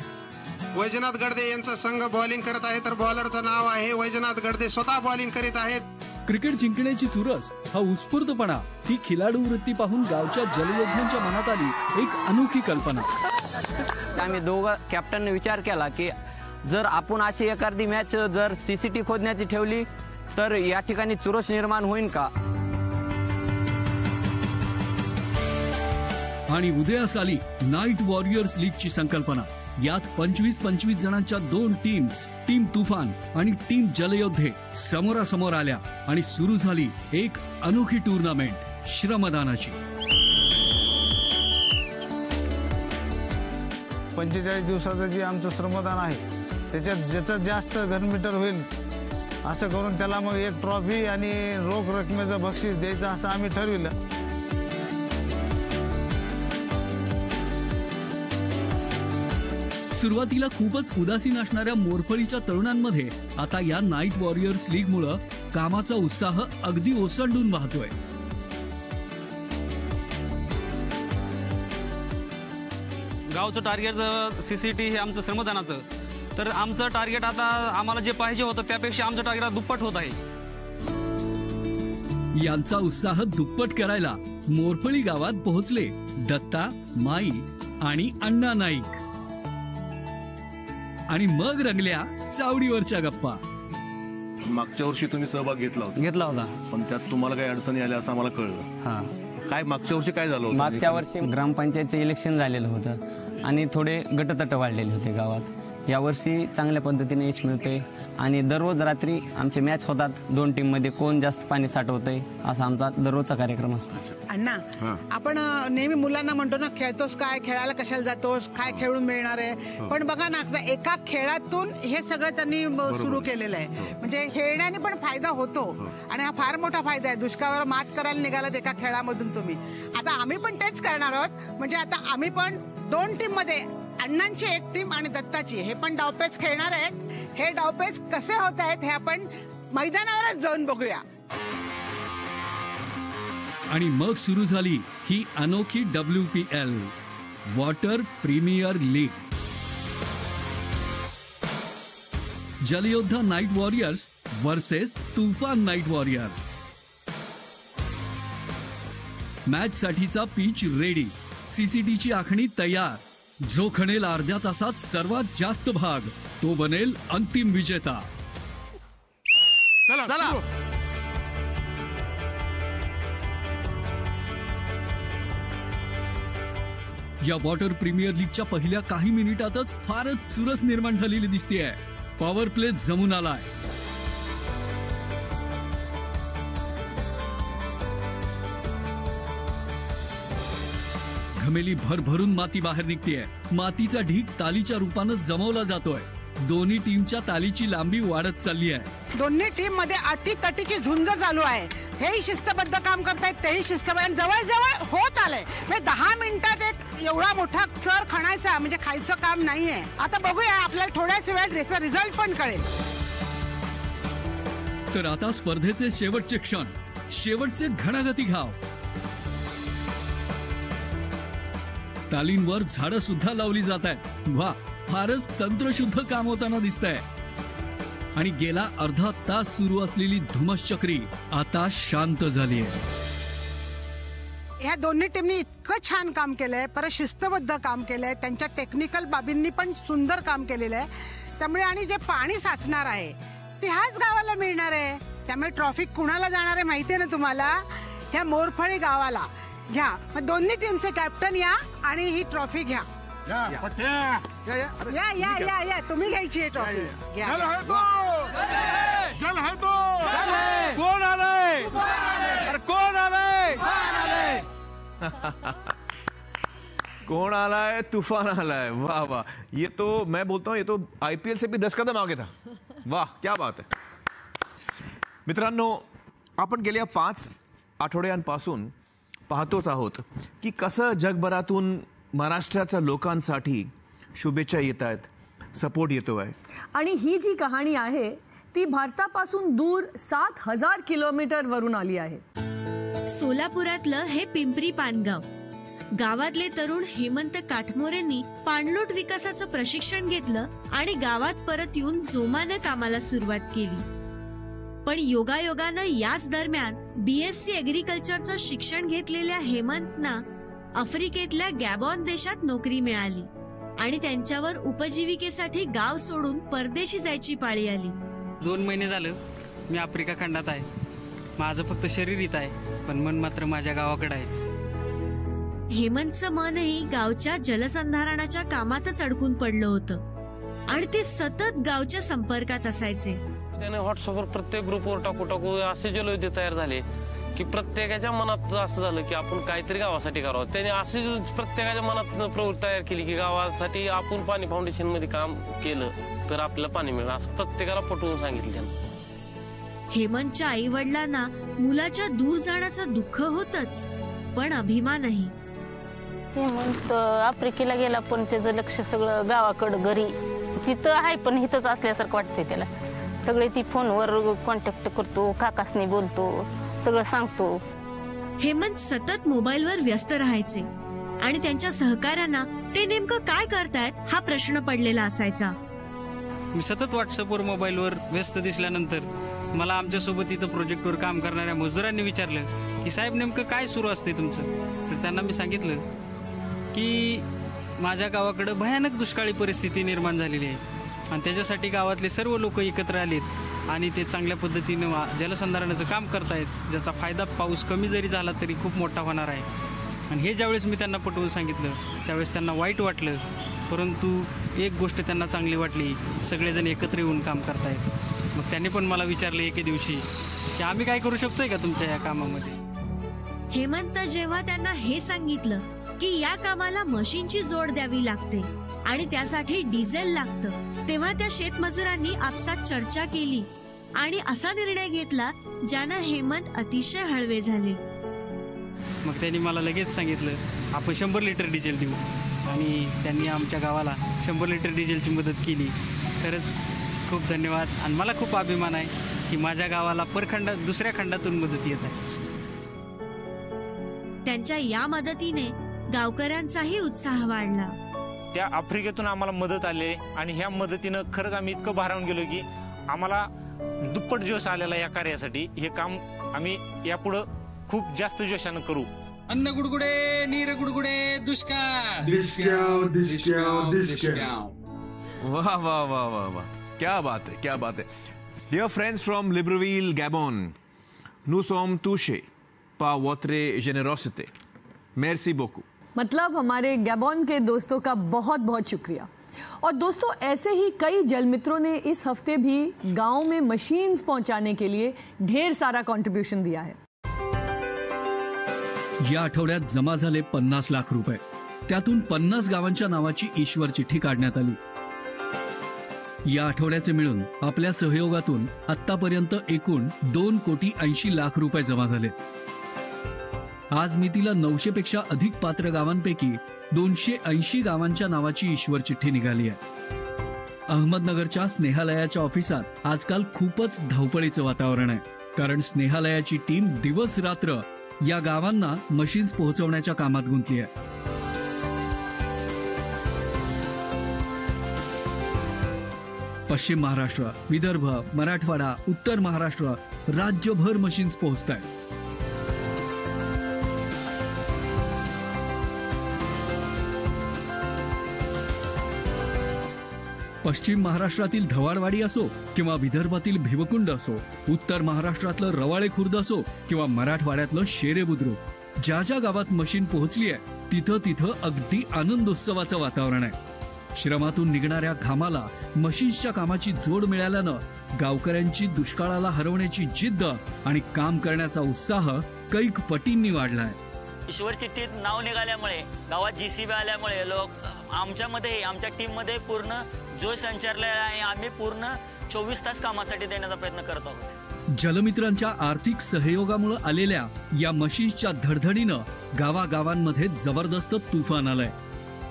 वैजनाथ गडदे यांचा संघ बॉलिंग करत आहे, तर बॉलरचं नाव आहे वैजनाथ गडदे, स्वतः बॉलिंग करीत आहेत. क्रिकेट जिंकण्याची चुरस, हा उत्स्फूर्तपणा, ही खिलाडू वृत्ती पाहून गावच्या जलयोद्ध्यांच्या मनात आली एक अनोखी कल्पना. आम्ही दोघं कॅप्टनने विचार केला की जर आपण अशी एखादी मॅच जर सीसीटी खोदण्याची ठेवली तर या ठिकाणी चुरस निर्माण होईल का. आणि उदयास आली नाईट वॉरियर्स लीगची संकल्पना. यात 25-25 जणांच्या 2 टीम्स, टीम तुफान आणि टीम जलयोद्धे समोरासमोर आल्या आणि सुरू झाली एक अनोखी टुर्नामेंट श्रमदानाची. 45 दिवसाचं जे आमचं श्रमदान आहे त्याच्यात ज्याचं जास्त घनमीटर होईल असं करून त्याला मग एक ट्रॉफी आणि रोख रकमेचं बक्षीस द्यायचं असं आम्ही ठरविलं. सुरुवातीला खूपच उदासीन असणाऱ्या मोरफळीच्या तरुणांमध्ये आता या नाईट वॉरियर्स लीग मुळे कामाचा उत्साह अगदी ओसंडून वाहतोय. गावचं टार्गेट सीसीटी हे आमचं श्रमदानाचं, तर आमचं टार्गेट आता आम्हाला जे पाहिजे होतं त्यापेक्षा आमचं टार्गेट दुप्पट होत आहे. यांचा उत्साह दुप्पट करायला मोरफळी गावात पोहोचले दत्ता, माई आणि अण्णा नाईक. आणि मग रंगल्या चावडीवरच्या गप्पा. मागच्या वर्षी तुम्ही सहभाग घेतला होता पण त्यात तुम्हाला काही अडचणी आल्या असं आम्हाला कळलं. काय मागच्या वर्षी काय झालं होतं? मागच्या वर्षी ग्रामपंचायतचं इलेक्शन झालेलं होतं आणि थोडे गटतट वाढलेले होते गावात. यावर्षी चांगल्या पद्धतीने यश मिळते आणि दररोज रात्री आमचे मॅच होतात. 2 टीममध्ये कोण जास्त पाणी साठवतंय असा आमचा दररोजचा कार्यक्रम असतो. अण्णा, आपण नेहमी मुलांना म्हणतो ना, खेळतोस काय, खेळायला कशाला जातोस, काय खेळून मिळणार आहे. पण बघा ना, एका खेळातून हे सगळं त्यांनी सुरू केलेलं आहे. म्हणजे खेळण्याने पण फायदा होतो आणि हा फार मोठा फायदा आहे. दुष्काळावर मात करायला निघालात एका खेळामधून तुम्ही. आता आम्ही पण तेच करणार आहोत. म्हणजे आता आम्ही पण 2 टीम मध्ये, अण्णांची एक टीम आणि दत्ताची, हे पण डावपेच खेळणार आहेत. हे डावपेच कसे होत आहेत हे आपण मैदानावरच जाऊन बघूया. आणि मग सुरू झाली ही अनोखी WPL water premier league. Jalyoddha night warriors versus Toofan night warriors. Match साठीचा पिच रेडी, सीसीटीची आखणी तयार. जो खणेल अर्ध्या तासात सर्वात जास्त भाग तो बनेल अंतिम विजेता. चला. या वॉटर प्रीमियर लीगच्या पहिल्या काही मिनिटातच फारच चुरस निर्माण झालेली दिसतेय. पॉवर प्ले जमून आलाय. घमेली भरभरून माती बाहेर निघतेय. मातीचा ढीग तालीच्या रूपानं जमवला जातोय. दोन्ही टीमच्या तालीची लांबी वाढत चालली आहे. दोन्ही टीम मध्ये अटीतटीची झुंज चालू आहे. हेही शिस्तबद्ध काम करतायत, तेही शिस्तबद्ध. जवळ होत आलंय. 10 मिनिटात एक एवढा मोठा चर खणायचा म्हणजे खायचं काम नाहीये. आता बघूया, आपल्याला थोड्याच वेळात रिझल्ट पण कळेल. तर आता स्पर्धेचे शेवटचे क्षण, शेवटचे घणाघाती घाव. तालींवर झाडं सुद्धा लावली जात आहेत. वा, फारच तंत्रशुद्ध काम होताना दिसतंय. आणि गेला अर्धा तास सुरू असलेली धुमश्चक्री आता शांत झाली आहे. ह्या दोन्ही टीमनी इतकं छान काम केलंय, परत शिस्तबद्ध काम केलंय, त्यांच्या टेक्निकल बाबींनी पण सुंदर काम केलेलं आहे. त्यामुळे आणि जे पाणी साचणार आहे ते ह्याच गावाला मिळणार आहे. त्यामुळे ट्रॉफी कुणाला जाणार आहे माहिती आहे ना तुम्हाला? ह्या मोरफळी गावाला. घ्या, दोन्ही टीमचे कॅप्टन या आणि ही ट्रॉफी घ्या. या तुम्ही घ्यायची आहे ट्रॉफी. कोण आलंय? कोण आलंय? कौन आलाय? तूफान आलाय. वाह वाह, ये तो मैं बोलता हूँ, ये तो IPL से भी 10 कदम आगे था. वाह, क्या बात आहे. मित्रांनो, आपण गेल्या 5 आठवड्यांपासून पाहतोच आहोत की कसं जगभरातून महाराष्ट्राच्या लोकांसाठी शुभेच्छा येत आहेत, सपोर्ट येतोय. आणि ही जी कहाणी आहे ती भारतापासून दूर 7000 किलोमीटर वरून आली आहे. सोलापुरातलं हे पिंपरी पानगाव. गावातले तरुण हेमंत काठमोरेंनी पाणलोट विकासाचं प्रशिक्षण घेतलं आणि गावात परत येऊन जोमानं कामाला सुरुवात केली. पण योगायोगानं याच दरम्यान BSc ऍग्रिकल्चरचं शिक्षण घेतलेल्या हेमंतना आफ्रिकेतल्या गॅबॉन देशात नोकरी मिळाली आणि त्यांच्यावर उपजीविकेसाठी गाव सोडून परदेशी जायची पाळी आली. 2 महिने झालं मी आफ्रिका खंडात आहे. माझं फक्त शरीर इथं आहे, पण मन मात्र माझ्या गावाकडे आहे. हेमंतचं मनही गावच्या जलसंधारणाच्या कामातच अडकून पडलं होतं आणि ते सतत गावच्या संपर्कात असायचे. त्याने व्हॉट्सअपवर प्रत्येक ग्रुपवर टाकू असे जलयुद्ध तयार झाले की प्रत्येकाच्या मनात असं झालं की आपण काहीतरी गावासाठी करावं. त्याने असे प्रत्येकाच्या मनात प्रवृत्ती तयार केली की गावासाठी आपण पाणी फाउंडेशन मध्ये काम केलं तर आपल्याला पाणी मिळेल, असं प्रत्येकाला पटवून सांगितलं. हेमंतच्या आई वडिलांना मुलाच्या दूर जाण्याचं दुःख होतच, पण अभिमानही. हेमंत आफ्रिकेला गेला पण त्याचं लक्ष सगळं गावाकडं, घरी. तिथं आहे पण इथंच असल्यासारखं वाटतंय त्याला. सगळे ती फोनवर कॉन्टॅक्ट करतो, काकासनी बोलतो, सगळं सांगतो. हेमंत सतत मोबाईलवर व्यस्त राहायचे आणि त्यांच्या सहकाऱ्यांना ते नेमकं काय करतायत हा प्रश्न पडलेला असायचा. मी सतत व्हॉट्सअपवर मोबाईलवर व्यस्त दिसल्यानंतर मला आमच्यासोबत इथं प्रोजेक्टवर काम करणाऱ्या मजुरांनी विचारलं की साहेब नेमकं काय सुरू असते तुमचं. तर त्यांना मी सांगितलं की माझ्या गावाकडं भयानक दुष्काळी परिस्थिती निर्माण झालेली आहे आणि त्याच्यासाठी गावातले सर्व लोक एकत्र आलेत आणि ते चांगल्या पद्धतीनं जलसंधारणाचं काम करतायत, ज्याचा फायदा पाऊस कमी जरी झाला तरी खूप मोठा होणार आहे. आणि हे ज्यावेळेस मी त्यांना पटवून सांगितलं त्यावेळेस त्यांना वाईट वाटलं, परंतु एक गोष्ट त्यांना चांगली वाटली, सगळेजण एकत्र येऊन काम करतायत. मग त्यांनी पण मला विचारलं एके दिवशी की आम्ही काय करू शकतोय का तुमच्या या कामामध्ये. हेमंत जेव्हा त्यांना हे सांगितलं की या कामाला मशीनची जोड द्यावी लागते आणि त्यासाठी डिझेल लागतं, तेव्हा त्या शेतमजुरांनी आपसात चर्चा केली आणि असा निर्णय घेतला ज्यानं हेमंत अतिशय हळवे झाले. मग त्यांनी मला लगेच सांगितलं आपण 100 लिटर डिझेल देऊ आणि त्यांनी आमच्या गावाला 100 लिटर डिझेलची मदत केली. खरंच खूप धन्यवाद आणि मला खूप अभिमान आहे की माझ्या गावाला दुसऱ्या खंडातून मदत येत आहे. त्यांच्या या मदतीने गावकऱ्यांचाही उत्साह वाढला. त्या आफ्रिकेतून आम्हाला मदत आली आणि ह्या मदतीनं खरंच आम्ही इतकं भारावून गेलो की आम्हाला दुप्पट जोश आलेला या कार्यासाठी. हे काम आम्ही यापुढं खूप जास्त जोशानं करू. अन्न गुडगुडे, नीर गुडगुडे, दुष्काळ. वाह वाह वाह वाह वाह, क्या बात है, क्या बात है. Dear friends from Libreville, Gabon, nous sommes touchés par votre générosité. Merci beaucoup. मतलब हमारे गैबोन के दोस्तों का बहुत बहुत शुक्रिया. और दोस्तों, ऐसे ही कई जल मित्रों ने इस हफ्ते भी गांव में मशीन्स पहुंचाने के लिए ढेर सारा कंट्रीब्यूशन दिया है. या आठवड्यात जमा झाले 50 लाख रुपये. त्यातून 50 गावांच्या नावाची ईश्वर चिठ्ठी काढण्यात आली. या आठवड्याचे मिळून आपल्या सहयोगातून आतापर्यंत एकूण 2,80,00,000 रुपये जमा झाले. आज मितीला 900 पेक्षा अधिक पात्र गावांपैकी 280 गावांच्या नावाची ईश्वर चिठ्ठी निघाली आहे. अहमदनगरच्या स्नेहालयाच्या ऑफिसात आजकाल खूपच धावपळीचं वातावरण आहे, कारण स्नेहालयाची टीम दिवस रात्र या गावांना मशीन्स पोहोचवण्याच्या कामात गुंतली आहे. पश्चिम महाराष्ट्र, विदर्भ, मराठवाडा, उत्तर महाराष्ट्र राज्यभर मशीन्स पोहोचत आहेत. पश्चिम महाराष्ट्रातील धवाडवाडी असो किंवा विदर्भातील भिवकुंड असो, उत्तर महाराष्ट्रातलं रवाळे खुर्द असो किंवा मराठवाड्यातलं शेरे बुद्रुक, ज्या ज्या गावात मशीन पोहोचली आहे तिथं तिथं अगदी आनंदोत्सवाचं वातावरण आहे. श्रमातून निघणाऱ्या घामाला मशीन्सच्या कामाची जोड मिळाल्यानं गावकऱ्यांची दुष्काळाला हरवण्याची जिद्द आणि काम करण्याचा उत्साह कैक पटींनी वाढलाय. ईश्वर चिठ्ठीत नाव निघाल्यामुळे, गावात JCB आल्यामुळे लोक आमच्यामध्ये, आमच्या टीममध्ये पूर्ण जोश संचारला आहे. आम्ही पूर्ण 24 तास कामासाठी देण्याचा प्रयत्न करत आहोत. जलमित्रांच्या आर्थिक सहयोगामुळे आलेल्या या मशीन्सच्या धडधडीनं गावागावांमध्ये जबरदस्त तुफान आलंय.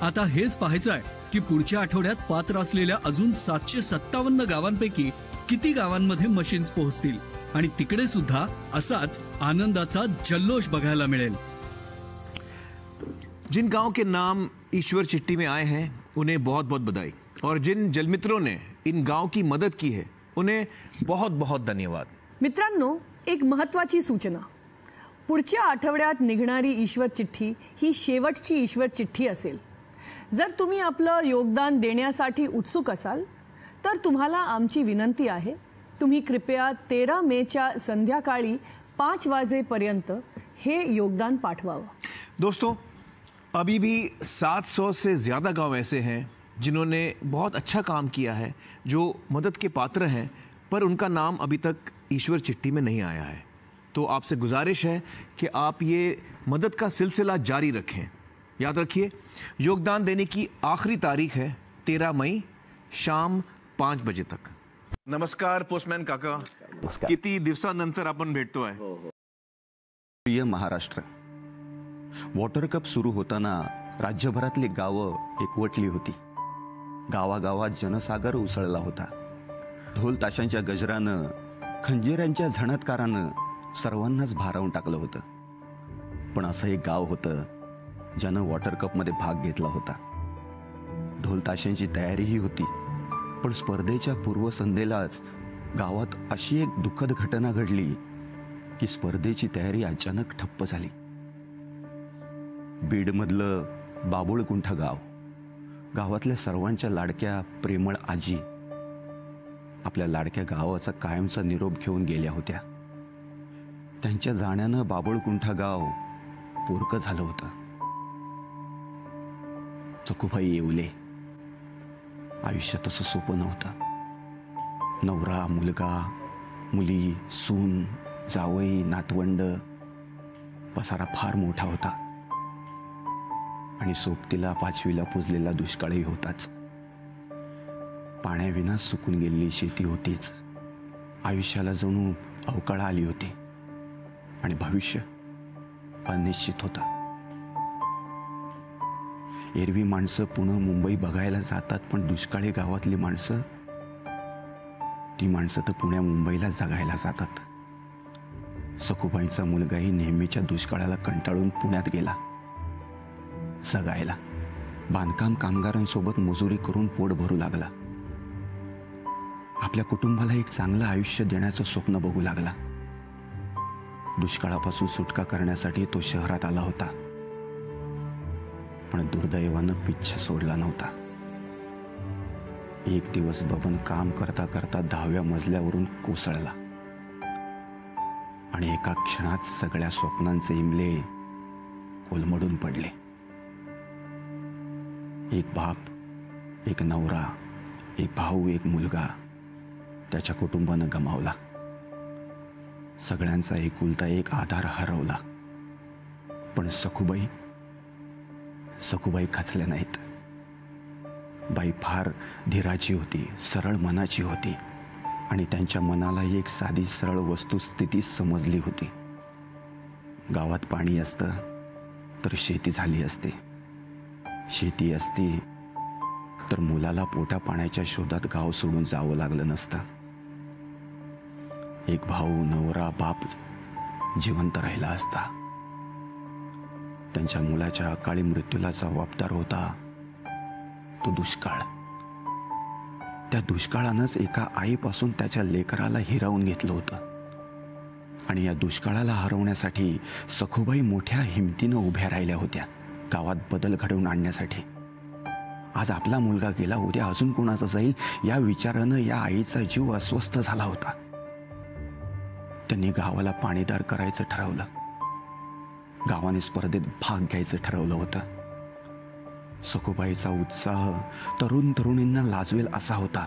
आता हेच पाहायचं आहे की पुढच्या आठवड्यात पात्र असलेल्या अजून 757 गावांपैकी किती गावांमध्ये मशीन्स पोहोचतील आणि तिकडे सुद्धा असाच आनंदाचा जल्लोष बघायला मिळेल. जिन गांव के नाम ईश्वर चिट्ठी में आए हैं उन्हें बहुत बहुत बधाई, और जिन जलमित्रों ने इन गांव की मदद की है उन्हें बहुत बहुत धन्यवाद. मित्रांनो, एक महत्त्वाची सूचना. पुढच्या आठवड्यात निघणारी ईश्वर चिठ्ठी ही शेवटची ईश्वर चिठ्ठी असेल. जर तुम्ही आपलं योगदान देण्यासाठी उत्सुक असाल तर तुम्हाला आमची विनंती आहे, तुम्ही कृपया 13 मेच्या संध्याकाळी 5 वाजेपर्यंत हे योगदान पाठवावं. दोस्तों, अभी भी 700 से ज़्यादा गांव ऐसे हैं जिन्होंने बहुत अच्छा काम किया है, जो मदद के पात्र हैं, पर उनका नाम अभी तक ईश्वर चिट्ठी में नहीं आया है. तो आपसे गुजारिश है कि आप ये मदद का सिलसिला जारी रखें. याद रखिए, योगदान देने की आखिरी तारीख है 13 मई शाम 5 बजे तक. नमस्कार पोस्टमॅन काका. किती दिवसानंतर आपण भेटतोय. प्रिय महाराष्ट्र, वॉटर कप सुरू होताना राज्यभरातली गावं एकवटली होती. गावागावात जनसागर उसळला होता. ढोल ताशांच्या गजरानं, खंजिरांच्या झणत्कारानं सर्वांनाच भारावून टाकलं होतं. पण असं एक गाव होतं ज्यानं वॉटर कपमध्ये भाग घेतला होता. ढोल ताशांची तयारीही होती, पण स्पर्धेच्या पूर्वसंध्येलाच गावात अशी एक दुःखद घटना घडली की स्पर्धेची तयारी अचानक ठप्प झाली. बीडमधलं बाबुळकुंठा गाव, गावातल्या सर्वांच्या लाडक्या प्रेमळ आजी आपल्या लाडक्या गावाचा कायमचा निरोप घेऊन गेल्या होत्या. त्यांच्या जाण्यानं बाबुळकुंठा गाव पोरकं झालं होतं. चकूबाई येवले. आयुष्य तसं सोपं नव्हतं. नवरा, मुलगा, मुली, सून, जावई, नातवंड, पसारा फार मोठा होता. आणि सोबतीला 5वीला पुजलेला दुष्काळही होताच. पाण्याविना सुकून गेलेली शेती होतीच. आयुष्याला जणू अवकाळा आली होती आणि भविष्य अनिश्चित होतं. एरवी माणसं पुणे मुंबई बघायला जातात, पण दुष्काळी गावातली माणसं, ती माणसं तर पुण्या मुंबईला जगायला जातात. सखूबाईंचा मुलगाही नेहमीच्या दुष्काळाला कंटाळून पुण्यात गेला जगायला. बांधकाम कामगारांसोबत मजुरी करून पोट भरू लागला. आपल्या कुटुंबाला एक चांगलं आयुष्य देण्याचं स्वप्न बघू लागला. दुष्काळापासून सुटका करण्यासाठी तो शहरात आला होता, पण दुर्दैवानं पिच्छा सोडला नव्हता. एक दिवस बबन काम करता करता 10व्या मजल्यावरून कोसळला आणि एका क्षणात सगळ्या स्वप्नांचे इमले कोलमडून पडले. एक बाप, एक नवरा, एक भाऊ, एक मुलगा त्याच्या कुटुंबानं गमावला. सगळ्यांचा एकुलता एक आधार हरवला. पण सखूबाई खचल्या नाहीत. बाई फार धीराची होती, सरळ मनाची होती आणि त्यांच्या मनाला एक साधी सरळ वस्तुस्थिती समजली होती. गावात पाणी असतं तर शेती झाली असती, शेती असती तर मुलाला पोटा पाण्याच्या शोधात गाव सोडून जावं लागलं नसतं. एक भाऊ, नवरा, बाप जिवंत राहिला असता. त्यांच्या मुलाच्या अकाळी मृत्यूला जबाबदार होता तो दुष्काळ. त्या दुष्काळानंच एका आईपासून त्याच्या लेकराला हिरावून घेतलं होतं आणि या दुष्काळाला हरवण्यासाठी सखूबाई मोठ्या हिमतीनं उभ्या राहिल्या होत्या गावात बदल घडवून आणण्यासाठी. आज आपला मुलगा गेला, उद्या अजून कोणाचा जाईल या विचारानं या आईचा जीव अस्वस्थ झाला होता. त्यांनी गावाला पाणीदार करायचं ठरवलं. गावाने स्पर्धेत भाग घ्यायचं ठरवलं होतं. सखूबाईचा उत्साह तरुण तरुणींना लाजवेल असा होता.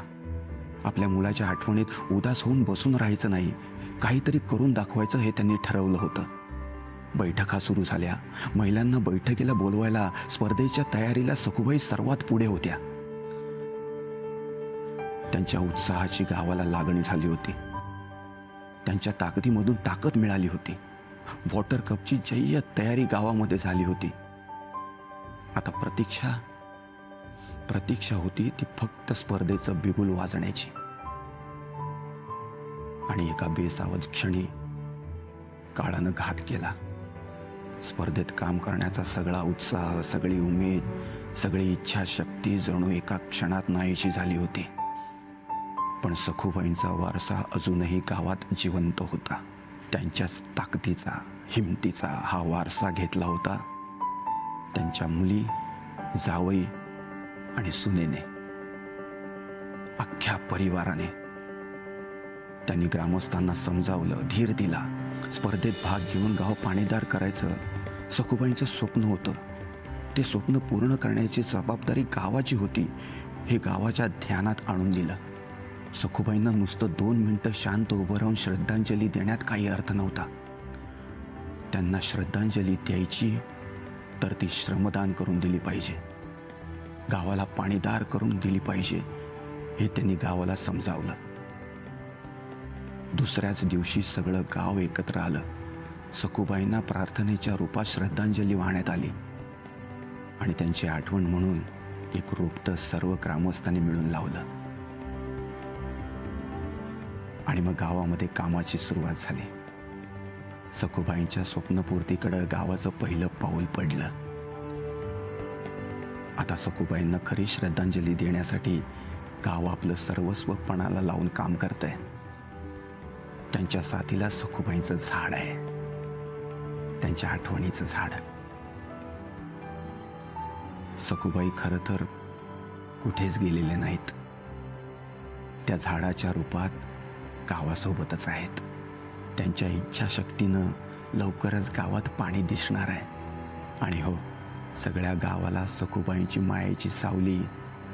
आपल्या मुलाच्या आठवणीत उदास होऊन बसून राहायचं नाही, काहीतरी करून दाखवायचं हे त्यांनी ठरवलं होतं. बैठका सुरू झाल्या. महिलांना बैठकीला बोलवायला, स्पर्धेच्या तयारीला सखूबाई सर्वात पुढे होत्या. त्यांच्या उत्साहाची गावाला लागणी झाली होती. त्यांच्या ताकदीमधून ताकद मिळाली होती. वॉटर कपची जय्यत तयारी गावामध्ये झाली होती. आता प्रतीक्षा होती ती फक्त स्पर्धेचं बिगुल वाजण्याची. आणि एका बेसावध क्षणी काळानं घात केला. स्पर्धेत काम करण्याचा सगळा उत्साह, सगळी उमेद, सगळी इच्छाशक्ती जणू एका क्षणात नाहीशी झाली होती. पण सखूबाईंचा वारसा अजूनही गावात जिवंत होता. त्यांच्याच ताकदीचा, हिमतीचा हा वारसा घेतला होता त्यांच्या मुली, जावई आणि सुनेने, अख्ख्या परिवाराने. त्यांनी ग्रामस्थांना समजावलं, धीर दिला. स्पर्धेत भाग घेऊन गाव पाणीदार करायचं सखूबाईंचं स्वप्न होतं. ते स्वप्न पूर्ण करण्याची जबाबदारी गावाची होती हे गावाच्या ध्यानात आणून दिलं. सखूबाईंना नुसतं 2 मिनिटं शांत उभं राहून श्रद्धांजली देण्यात काही अर्थ नव्हता. त्यांना श्रद्धांजली द्यायची तर ती श्रमदान करून दिली पाहिजे, गावाला पाणीदार करून दिली पाहिजे हे त्यांनी गावाला समजावलं. दुसऱ्याच दिवशी सगळं गाव एकत्र आलं. सखूबाईंना प्रार्थनेच्या रूपात श्रद्धांजली वाहण्यात आली आणि त्यांची आठवण म्हणून एक रोपटं सर्व ग्रामस्थांनी मिळून लावलं. आणि मग गावामध्ये कामाची सुरुवात झाली. सखूबाईंच्या स्वप्नपूर्तीकडे गावाचं पहिलं पाऊल पडलं. आता सखूबाईंना खरी श्रद्धांजली देण्यासाठी गाव आपलं सर्वस्व पणाला लावून काम करतंय. त्यांच्या साथीला सखूबाईंचं झाड आहे, त्यांच्या आठवणीचं झाड. सखूबाई खरं तर कुठेच गेलेले नाहीत. त्या झाडाच्या रूपात गावासोबतच आहेत. त्यांच्या इच्छाशक्तीनं लवकरच गावात पाणी दिसणार आहे. आणि हो, सगळ्या गावाला सखूबाईंची मायेची सावली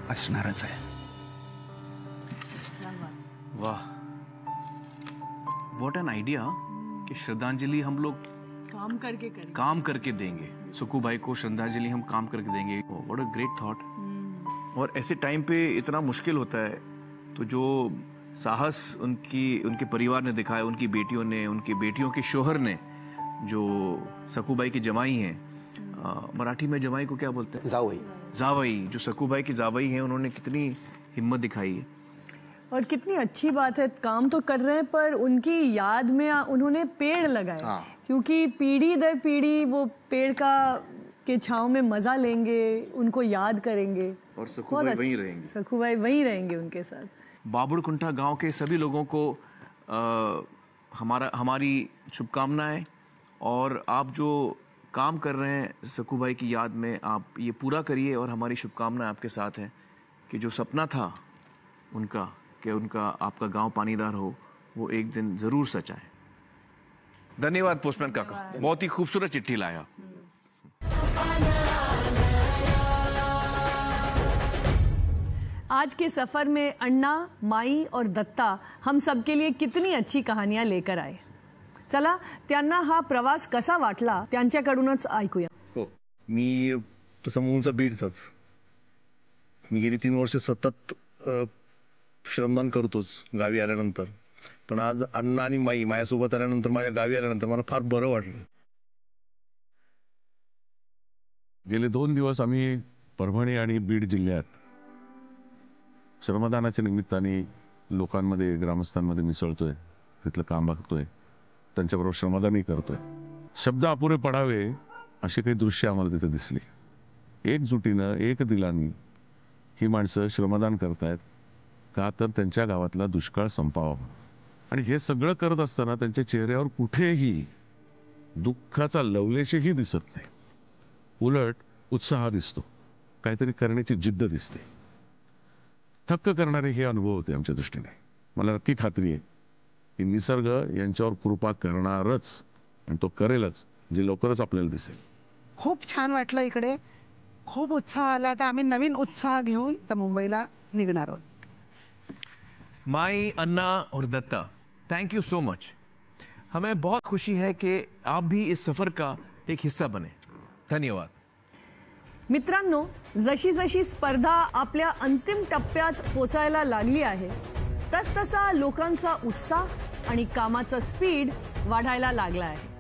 असणारच आहे. वाह, व्हाट एन आइडिया कि श्रद्धांजलि हम लोग काम करके देंगे. सखूबाई को श्रद्धांजलि हम काम करके देंगे. What a great thought. और ऐसे टाइम पे इतना मुश्किल होता है, तो जो साहस उनके परिवार ने दिखाया, उनकी बेटियों ने, उनकी बेटियों के शोहर ने, जो सखूबाई की जमाई हैं, मराठी में जमाई को क्या बोलते हैं? जावई. जो सखूबाई की जावई हैं, उन्होंने कितनी हिम्मत दिखाई है. और कितनी अच्छी बात है, काम तो कर रहे हैं पर उनकी याद में उन्होंने पेड़ लगाए. क्योंकि पीढ़ी दर पीढ़ी वो पेड़ के छांव में मजा लेंगे, उनको याद करेंगे और सखूबाई वहीं रहेंगे. सखूबाई वहीं रहेंगे उनके साथ. बाबुड़कुंठा गांव के सभी लोगों को हमारी शुभकामनाएं. और आप जो काम कर रहे हैं सखूबाई की याद में, आप ये पूरा करिए. और हमारी शुभकामनाएं आपके साथ हैं कि जो सपना था उनका कि उनका आपका गांव पानीदार हो, वो एक दिन जरूर सच आए. धन्यवाद पोस्टमैन काका, बहुत ही खूबसूरत चिट्ठी लाया. आज के सफर में अण्णा, माई और दत्ता हम सबके लिए कितनी अच्छी कहानियां लेकर आए. चला त्यांना हा प्रवास कसा वाटला त्यांच्याकडूनच ऐकूया. हो, मी तसं मूळचा बीडचाच, मी गेली 3 वर्ष सतत श्रमदान करतोच गावी आल्यानंतर, पण आज अण्णा आणि माई माझ्यासोबत आल्यानंतर, माझ्या गावी आल्यानंतर मला फार बरं वाटलं. गेले 2 दिवस आम्ही परभणी आणि बीड जिल्ह्यात श्रमदानाच्या निमित्ताने लोकांमध्ये, ग्रामस्थांमध्ये मिसळतोय, तिथलं काम बघतोय, त्यांच्याबरोबर श्रमदानही करतोय. शब्द अपुरे पडावे अशी काही दृश्य आम्हाला तिथे दिसली. एकजुटीनं, एक दिलानी ही माणसं श्रमदान करतायत का, तर त्यांच्या गावातला दुष्काळ संपावा. आणि हे सगळं करत असताना त्यांच्या चेहऱ्यावर कुठेही दुःखाचा लवलेशही दिसत नाही. उलट उत्साह दिसतो, काहीतरी करण्याची जिद्द दिसते. थक्क करणारे हे अनुभव होते आमच्या दृष्टीने. मला नक्की खात्री आहे की निसर्ग यांच्यावर कृपा करणारच, आणि तो करेलच, जे लवकरच आपल्याला दिसेल. खूप छान वाटलं इकडे, खूप उत्साह आला. तर आम्ही नवीन उत्साह घेऊन तर मुंबईला निघणार आहोत. माई, अन्ना और Datta, thank you so much. हमें बहुत खुशी है कि आप भी इस सफर का एक हिस्सा बने. धन्यवाद. मित्रांनो, जशी जशी स्पर्धा आपल्या अंतिम टप्प्यात पोचायला लागली आहे, तसतसा लोकांचा उत्साह आणि कामाचा स्पीड वाढायला लागला आहे.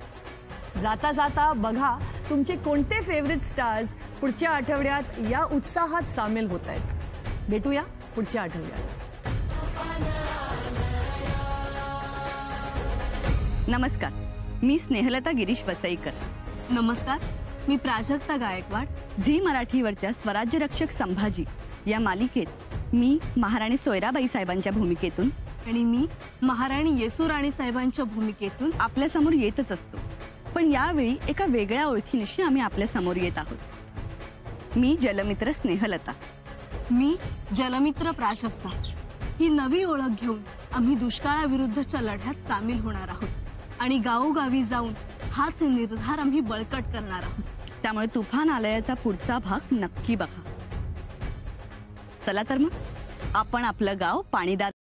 जाता जाता बघा तुमचे कोणते फेवरेट स्टार्स पुढच्या आठवड्यात या उत्साहात सामील होत आहेत. भेटूया पुढच्या आठवड्यात. नमस्कार, मी स्नेहलता गिरीश वसईकर. नमस्कार, मी प्राजक्ता गायकवाड. झी मराठीवरच्या स्वराज्य रक्षक संभाजी या मालिकेत मी महाराणी सोयराबाई साहेबांच्या भूमिकेतून आणि मी महाराणी येसूराणी साहेबांच्या भूमिकेतून आपल्या समोर येतच असतो. पण यावेळी एका वेगळ्या ओळखीनिशी आम्ही आपल्या समोर येत आहोत. मी जलमित्र स्नेहलता. मी जलमित्र प्राजक्ता. ही नवी ओळख घेऊन आम्ही दुष्काळाविरुद्धच्या लढ्यात सामील होणार आहोत आणि गावोगावी जाऊन हाच निर्धार आम्ही बळकट करणार आहोत. त्यामुळे तुफान आलयाचा पुढचा भाग नक्की बघा. चला तर मग आपण आपलं गाव पाणीदार